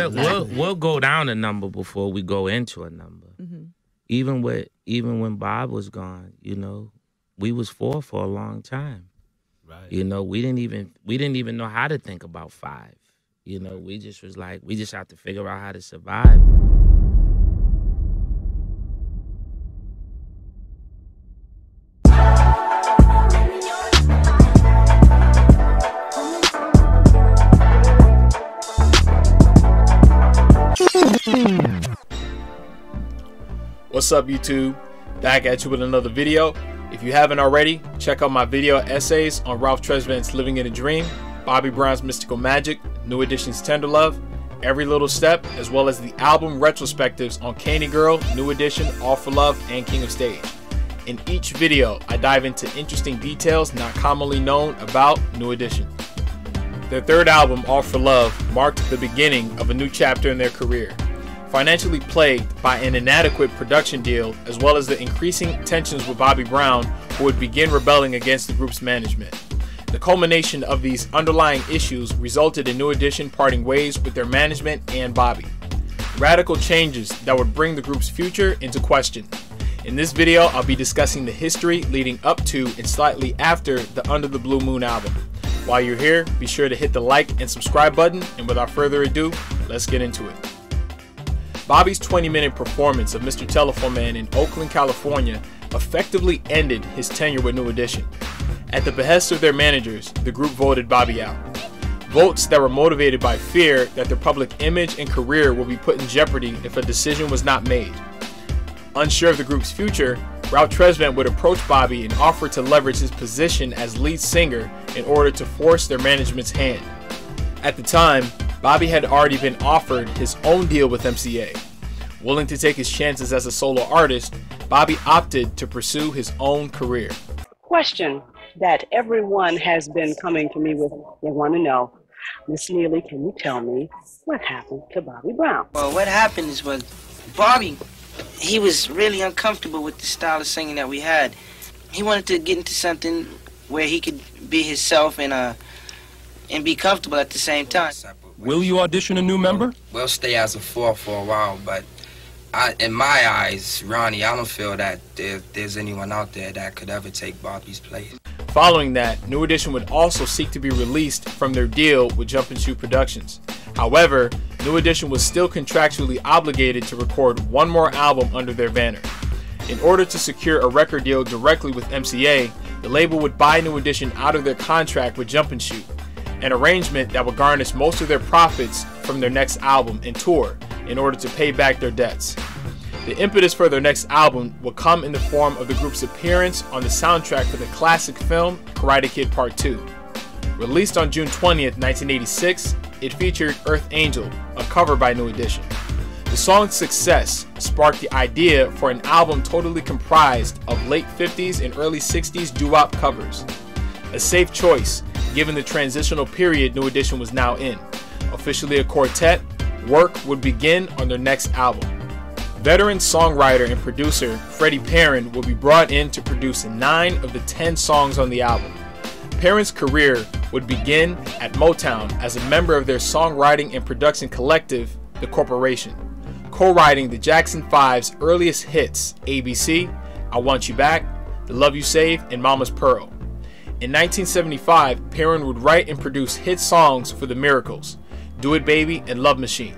we'll go down a number before we go into a number. Mm-hmm. Even when Bob was gone, you know, we was four for a long time. Right. You know, we didn't even know how to think about five. You know, we just was like, we just have to figure out how to survive. What's up, YouTube? Back at you with another video. If you haven't already, check out my video essays on Ralph Tresvant's Living in a Dream, Bobby Brown's Mystical Magic, New Edition's Tender Love, Every Little Step, as well as the album retrospectives on Candy Girl, New Edition, All for Love, and King of Stage. In each video, I dive into interesting details not commonly known about New Edition. Their third album, All for Love, marked the beginning of a new chapter in their career. Financially plagued by an inadequate production deal, as well as the increasing tensions with Bobby Brown, who would begin rebelling against the group's management. The culmination of these underlying issues resulted in New Edition parting ways with their management and Bobby. Radical changes that would bring the group's future into question. In this video, I'll be discussing the history leading up to and slightly after the Under the Blue Moon album. While you're here, be sure to hit the like and subscribe button, and without further ado, let's get into it. Bobby's 20-minute performance of Mr. Telephone Man in Oakland, California effectively ended his tenure with New Edition. At the behest of their managers, the group voted Bobby out. Votes that were motivated by fear that their public image and career would be put in jeopardy if a decision was not made. Unsure of the group's future, Ralph Tresvant would approach Bobby and offer to leverage his position as lead singer in order to force their management's hand. At the time, Bobby had already been offered his own deal with MCA. Willing to take his chances as a solo artist, Bobby opted to pursue his own career. Question that everyone has been coming to me with, they want to know, Miss Neely, can you tell me what happened to Bobby Brown? Well, what happened is Bobby, he was really uncomfortable with the style of singing that we had. He wanted to get into something where he could be himself and be comfortable at the same time. Will you audition a new member? We'll stay as a four for a while, but in my eyes, Ronnie, I don't feel that there's anyone out there that could ever take Bobby's place. Following that, New Edition would also seek to be released from their deal with Jump and Shoot Productions. However, New Edition was still contractually obligated to record one more album under their banner. In order to secure a record deal directly with MCA, the label would buy New Edition out of their contract with Jump and Shoot, an arrangement that would garnish most of their profits from their next album and tour in order to pay back their debts. The impetus for their next album would come in the form of the group's appearance on the soundtrack for the classic film Karate Kid Part 2. Released on June 20th, 1986, it featured Earth Angel, a cover by New Edition. The song's success sparked the idea for an album totally comprised of late 50s and early 60s doo-wop covers. A safe choice, given the transitional period New Edition was now in. Officially a quartet, work would begin on their next album. Veteran songwriter and producer Freddie Perrin will be brought in to produce 9 of the 10 songs on the album. Perrin's career would begin at Motown as a member of their songwriting and production collective, The Corporation, co-writing the Jackson 5's earliest hits, ABC, I Want You Back, The Love You Saved, and Mama's Pearl. In 1975, Perrin would write and produce hit songs for The Miracles, Do It Baby and Love Machine.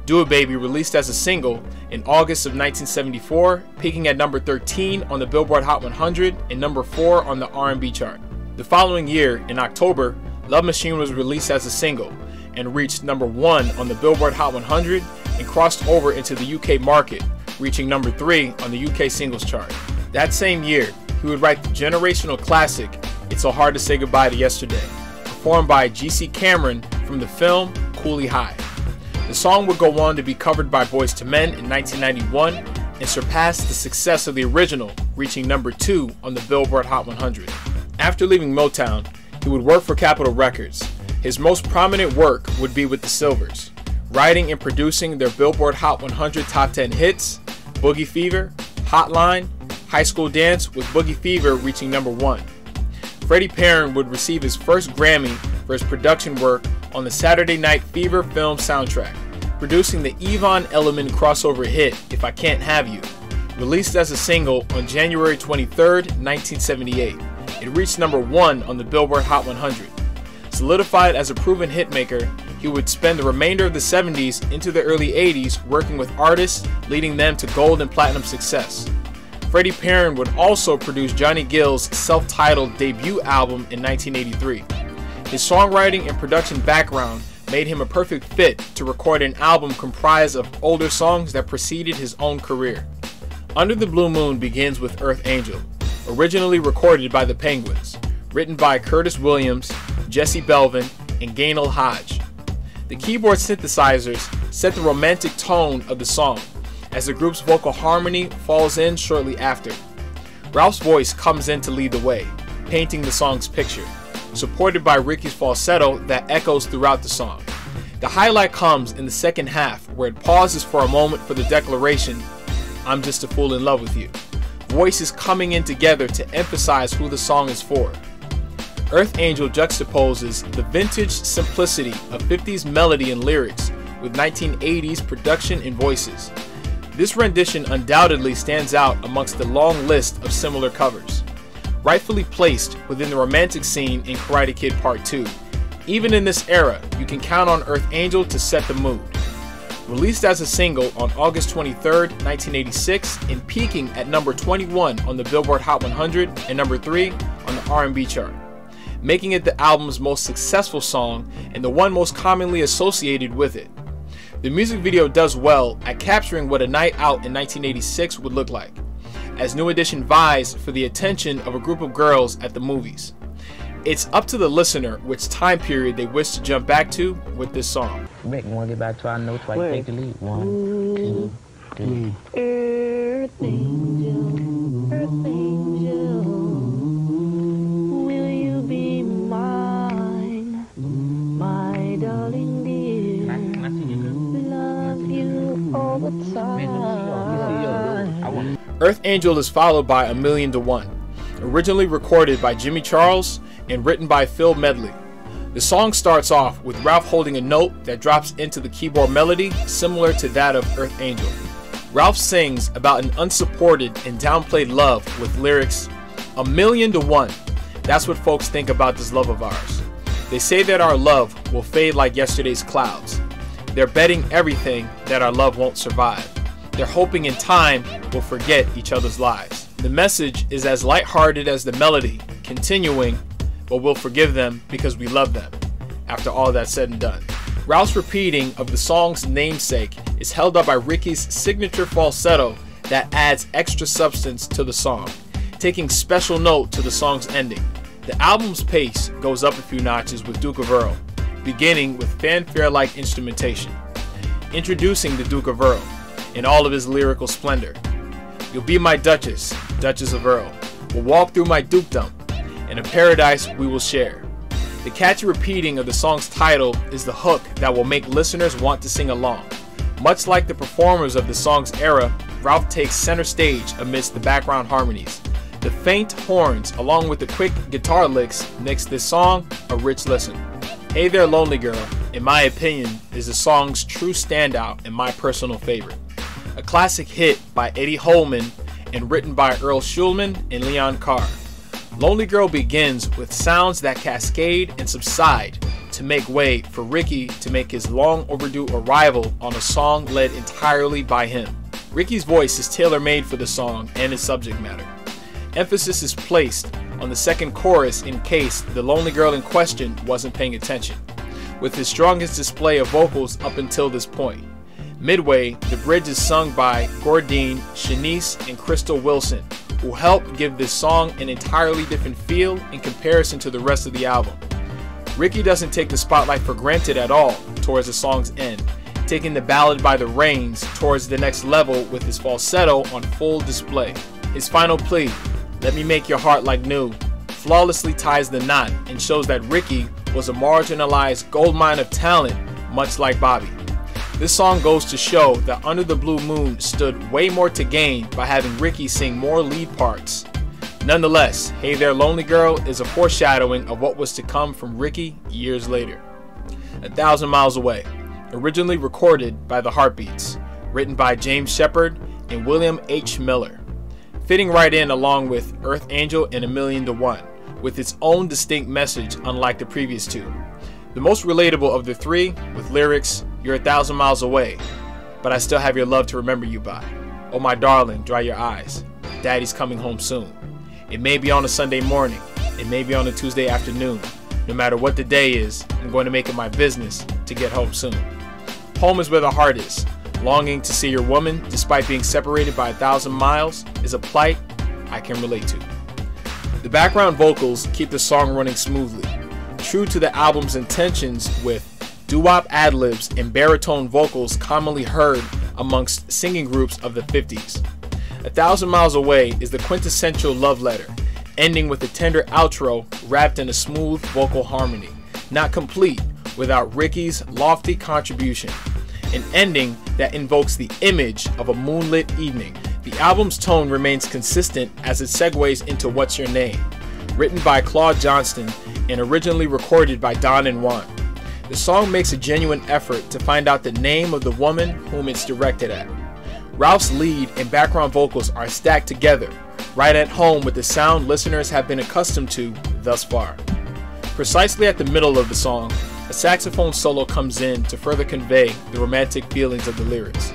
Do It Baby released as a single in August of 1974, peaking at number 13 on the Billboard Hot 100 and number 4 on the R&B chart. The following year, in October, Love Machine was released as a single and reached number 1 on the Billboard Hot 100 and crossed over into the UK market, reaching number 3 on the UK singles chart. That same year, he would write the generational classic It's So Hard to Say Goodbye to Yesterday, performed by G.C. Cameron from the film Cooley High. The song would go on to be covered by Boyz II Men in 1991 and surpass the success of the original, reaching number 2 on the Billboard Hot 100. After leaving Motown, he would work for Capitol Records. His most prominent work would be with the Silvers, writing and producing their Billboard Hot 100 Top 10 hits, Boogie Fever, Hotline, High School Dance, with Boogie Fever reaching number 1. Freddie Perrin would receive his first Grammy for his production work on the Saturday Night Fever film soundtrack, producing the Yvonne Elliman crossover hit If I Can't Have You. Released as a single on January 23, 1978, it reached number 1 on the Billboard Hot 100. Solidified as a proven hitmaker, he would spend the remainder of the 70s into the early 80s working with artists, leading them to gold and platinum success. Freddie Perrin would also produce Johnny Gill's self-titled debut album in 1983. His songwriting and production background made him a perfect fit to record an album comprised of older songs that preceded his own career. Under the Blue Moon begins with Earth Angel, originally recorded by the Penguins, written by Curtis Williams, Jesse Belvin, and Gaynell Hodge. The keyboard synthesizers set the romantic tone of the song, as the group's vocal harmony falls in shortly after. Ralph's voice comes in to lead the way, painting the song's picture, supported by Ricky's falsetto that echoes throughout the song. The highlight comes in the second half, where it pauses for a moment for the declaration, "I'm just a fool in love with you." Voices coming in together to emphasize who the song is for. Earth Angel juxtaposes the vintage simplicity of 50s melody and lyrics with 1980s production and voices. This rendition undoubtedly stands out amongst the long list of similar covers. Rightfully placed within the romantic scene in Karate Kid Part 2, even in this era, you can count on Earth Angel to set the mood. Released as a single on August 23, 1986, and peaking at number 21 on the Billboard Hot 100 and number 3 on the R&B chart, making it the album's most successful song and the one most commonly associated with it. The music video does well at capturing what a night out in 1986 would look like, as New Edition vies for the attention of a group of girls at the movies. It's up to the listener which time period they wish to jump back to with this song. Rick, want to get back to our notes while you take the lead? 1, 2, 3. Earth angel, will you be mine, my darling dear? Can I see you, girl? Love you all the time. Earth Angel is followed by A Million to One, originally recorded by Jimmy Charles and written by Phil Medley. The song starts off with Ralph holding a note that drops into the keyboard melody similar to that of Earth Angel. Ralph sings about an unsupported and downplayed love with lyrics, "A million to one, that's what folks think about this love of ours. They say that our love will fade like yesterday's clouds. They're betting everything that our love won't survive. They're hoping in time we'll forget each other's lives." The message is as lighthearted as the melody, continuing, "But we'll forgive them because we love them," after all that's said and done. Ralph's repeating of the song's namesake is held up by Ricky's signature falsetto that adds extra substance to the song, taking special note to the song's ending. The album's pace goes up a few notches with Duke of Earl, beginning with fanfare-like instrumentation. Introducing the Duke of Earl in all of his lyrical splendor. "You'll be my Duchess, Duchess of Earl. We'll walk through my dukedom, and a paradise we will share." The catchy repeating of the song's title is the hook that will make listeners want to sing along. Much like the performers of the song's era, Ralph takes center stage amidst the background harmonies. The faint horns, along with the quick guitar licks, makes this song a rich listen. Hey There Lonely Girl, in my opinion, is the song's true standout and my personal favorite. A classic hit by Eddie Holman and written by Earl Schulman and Leon Carr. Lonely Girl begins with sounds that cascade and subside to make way for Ricky to make his long overdue arrival on a song led entirely by him. Ricky's voice is tailor-made for the song and its subject matter. Emphasis is placed on the second chorus in case the lonely girl in question wasn't paying attention, with his strongest display of vocals up until this point. Midway, the bridge is sung by Gordine, Shanice, and Crystal Wilson, who help give this song an entirely different feel in comparison to the rest of the album. Ricky doesn't take the spotlight for granted at all towards the song's end, taking the ballad by the reins towards the next level with his falsetto on full display. His final plea, "Let me make your heart like new," flawlessly ties the knot and shows that Ricky was a marginalized goldmine of talent, much like Bobby. This song goes to show that Under the Blue Moon stood way more to gain by having Ricky sing more lead parts. Nonetheless, Hey There Lonely Girl is a foreshadowing of what was to come from Ricky years later. 1,000 Miles Away, originally recorded by the Heartbeats, written by James Shepard and William H. Miller. Fitting right in along with Earth Angel and A Million to One, with its own distinct message unlike the previous two. The most relatable of the three, with lyrics, "You're 1,000 miles away, but I still have your love to remember you by. Oh my darling, dry your eyes. Daddy's coming home soon. It may be on a Sunday morning, it may be on a Tuesday afternoon. No matter what the day is, I'm going to make it my business to get home soon. Home is where the heart is. Longing to see your woman, despite being separated by 1,000 miles, is a plight I can relate to." The background vocals keep the song running smoothly, true to the album's intentions, with doo-wop ad-libs and baritone vocals commonly heard amongst singing groups of the 50s. 1,000 Miles Away is the quintessential love letter, ending with a tender outro wrapped in a smooth vocal harmony, not complete without Ricky's lofty contribution. An ending that invokes the image of a moonlit evening. The album's tone remains consistent as it segues into What's Your Name, written by Claude Johnston and originally recorded by Don and Juan. The song makes a genuine effort to find out the name of the woman whom it's directed at. Ralph's lead and background vocals are stacked together, right at home with the sound listeners have been accustomed to thus far. Precisely at the middle of the song, a saxophone solo comes in to further convey the romantic feelings of the lyrics.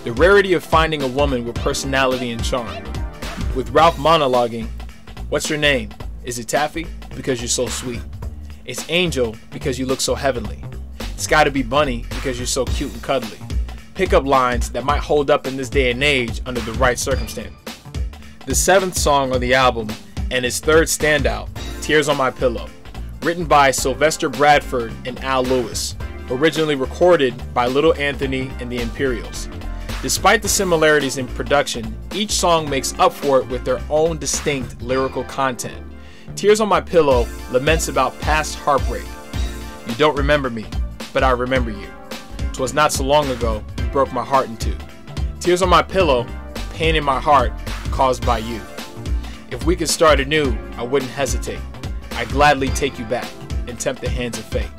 The rarity of finding a woman with personality and charm. With Ralph monologuing, "What's your name? Is it Taffy? Because you're so sweet. It's Angel because you look so heavenly. It's gotta be Bunny because you're so cute and cuddly." Pickup lines that might hold up in this day and age under the right circumstance. The seventh song on the album, and its third standout, Tears on My Pillow, written by Sylvester Bradford and Al Lewis, originally recorded by Little Anthony and the Imperials. Despite the similarities in production, each song makes up for it with their own distinct lyrical content. Tears on My Pillow laments about past heartbreak. "You don't remember me, but I remember you. 'Twas not so long ago, you broke my heart in two. Tears on my pillow, pain in my heart, caused by you. If we could start anew, I wouldn't hesitate. I'd gladly take you back and tempt the hands of fate."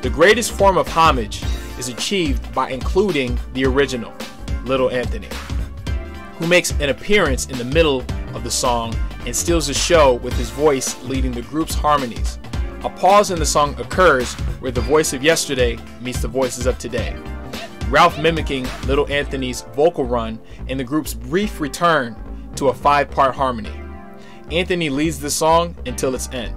The greatest form of homage is achieved by including the original, Little Anthony, who makes an appearance in the middle of the song and steals the show with his voice leading the group's harmonies. A pause in the song occurs where the voice of yesterday meets the voices of today, Ralph mimicking Little Anthony's vocal run and the group's brief return to a 5-part harmony. Anthony leads the song until its end.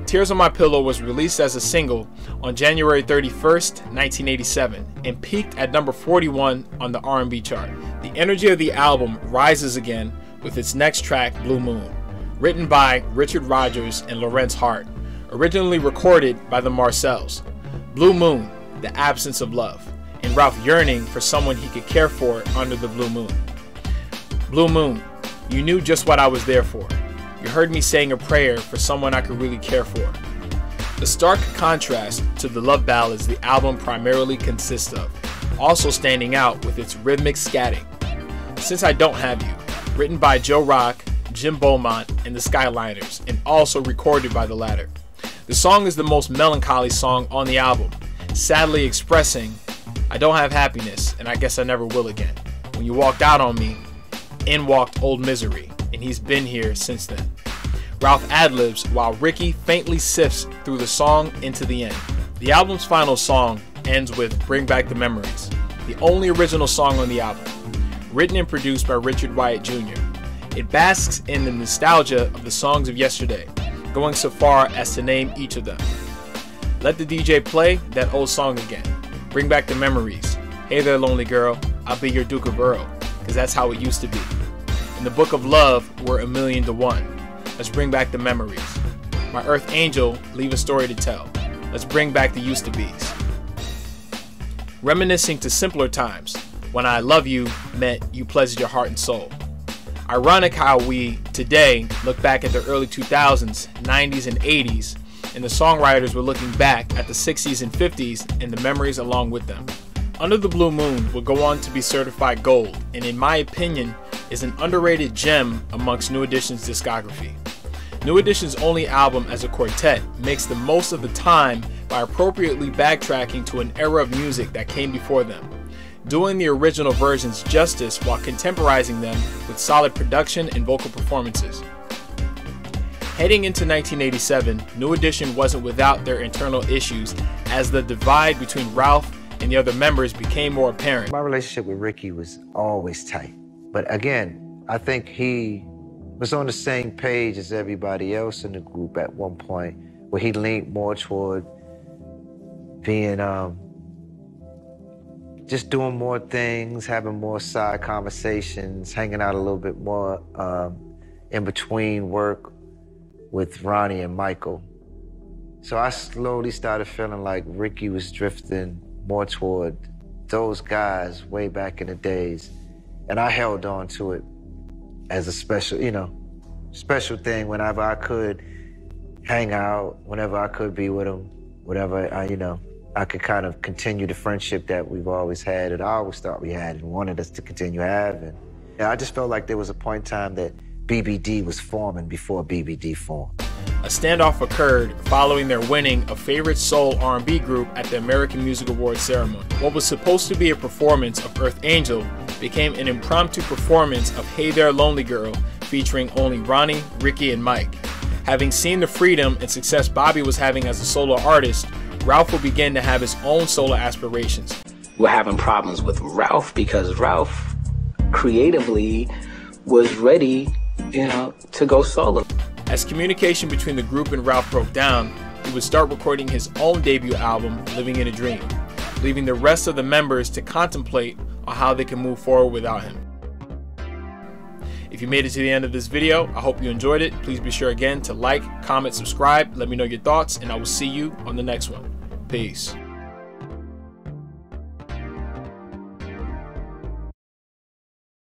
Tears on My Pillow was released as a single on January 31st, 1987, and peaked at number 41 on the R&B chart. The energy of the album rises again with its next track, Blue Moon, written by Richard Rodgers and Lawrence Hart, originally recorded by the Marcels. Blue Moon, the absence of love, and Ralph yearning for someone he could care for under the blue moon. Blue Moon, you knew just what I was there for. You heard me saying a prayer for someone I could really care for. The stark contrast to the love ballads the album primarily consists of, also standing out with its rhythmic scatting. Since I Don't Have You, written by Joe Rock, Jim Beaumont, and the Skyliners, and also recorded by the latter. The song is the most melancholy song on the album, sadly expressing, "I don't have happiness, and I guess I never will again. When you walked out on me, in walked old misery, and he's been here since then." Ralph ad-libs while Ricky faintly sifts through the song into the end. The album's final song ends with Bring Back the Memories, the only original song on the album, written and produced by Richard Wyatt Jr. It basks in the nostalgia of the songs of yesterday, going so far as to name each of them. Let the DJ play that old song again. Bring back the memories. Hey there, lonely girl, I'll be your Duke of Earl, cause that's how it used to be. In the book of love, we're 1,000,000 to 1. Let's bring back the memories. My Earth Angel, leave a story to tell. Let's bring back the used to be's. Reminiscing to simpler times, when I love you meant you pleasured your heart and soul. Ironic how we, today, look back at the early 2000s, 90s, and 80s, and the songwriters were looking back at the 60s and 50s and the memories along with them. Under the Blue Moon will go on to be certified gold, and in my opinion, is an underrated gem amongst New Edition's discography. New Edition's only album as a quartet makes the most of the time by appropriately backtracking to an era of music that came before them, doing the original versions justice while contemporizing them with solid production and vocal performances. Heading into 1987, New Edition wasn't without their internal issues as the divide between Ralph and the other members became more apparent. My relationship with Ricky was always tight. But again, I think he was on the same page as everybody else in the group at one point, where he leaned more toward being, just doing more things, having more side conversations, hanging out a little bit more in between work with Ronnie and Michael. So I slowly started feeling like Ricky was drifting more toward those guys way back in the days. And I held on to it as a special, special thing whenever I could hang out, whenever I could be with them, whatever, I could kind of continue the friendship that we've always had and I always thought we had and wanted us to continue having. And I just felt like there was a point in time that BBD was forming before BBD formed. A standoff occurred following their winning a favorite soul R&B group at the American Music Awards ceremony. What was supposed to be a performance of Earth Angel became an impromptu performance of Hey There Lonely Girl featuring only Ronnie, Ricky, and Mike. Having seen the freedom and success Bobby was having as a solo artist, Ralph would begin to have his own solo aspirations. We're having problems with Ralph because Ralph creatively was ready, to go solo. As communication between the group and Ralph broke down, he would start recording his own debut album, Living in a Dream, leaving the rest of the members to contemplate on how they can move forward without him. If you made it to the end of this video, I hope you enjoyed it. Please be sure again to like, comment, subscribe, let me know your thoughts, and I will see you on the next one. Peace.